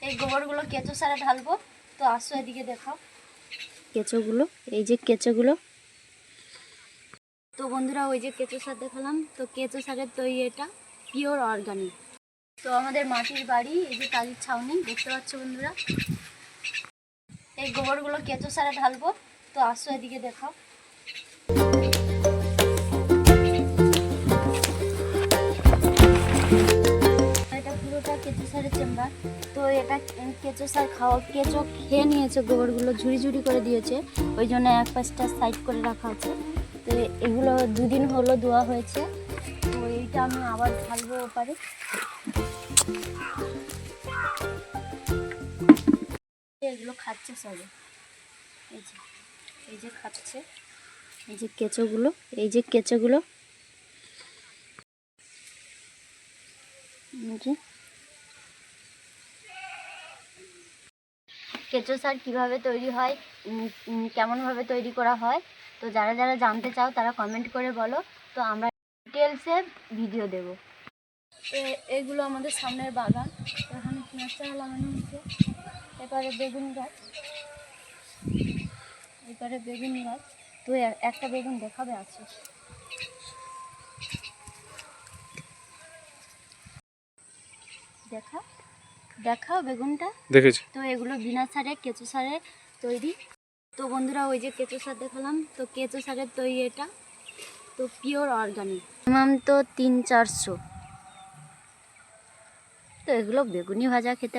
এই গোবরগুলো কেঁচো সারে ঢালবো। তো আসো এদিকে দেখাও কেঁচোগুলো, এই যে কেঁচোগুলো। তো বন্ধুরা ওই যে কেঁচো সার দেখালাম, তো কেঁচো সারের তৈরি এটা পিওর অর্গানিক। তো আমাদের মাটির বাড়ি, এই যে টালির ছাউনি দেখতে পাচ্ছ বন্ধুরা। এই গোবরগুলো কেঁচো সারে ঢালবো। তো আসো এদিকে দেখাও। এটা পুরোটা কেঁচো সারের চেম্বার। তো এটা কেঁচো সার কেঁচো খেয়ে নিয়েছে, গোবরগুলো ঝুড়ি ঝুড়ি করে দিয়েছে, ওই জন্য এক পাশটা সাইড করে রাখা আছে। তো এগুলো দুদিন হলো ধোয়া হয়েছে। তো এইটা আমি আবার ঢালবো ওপারে। এগুলো খাচ্ছে সবে, এই যে খাচ্ছে, এই যে কেঁচোগুলো, এই যে কেঁচোগুলো। কেঁচো সার কীভাবে তৈরি হয়, কেমনভাবে তৈরি করা হয়, তো যারা যারা জানতে চাও তারা কমেন্ট করে বলো। তো আমরা ডিটেলসে ভিডিও দেব। এগুলো আমাদের সামনের বাগান। এখানে পেঁয়াজ চারা লাগানো হচ্ছে, এবারে বেগুন গাছ, এবারে বেগুন গাছ। তো একটা বেগুন দেখাবে আছে, দেখাও বেগুনটা দেখেছি। তো এগুলো বিনা সারে কেঁচো সারে তৈরি। তো বন্ধুরা ওই যে কেঁচো সার দেখালাম, তো কেঁচো সারের তৈরি এটা তো পিওর অর্গানিক। মিনিমাম তো 300-400। তো এগুলো বেগুনি ভাজা খেতে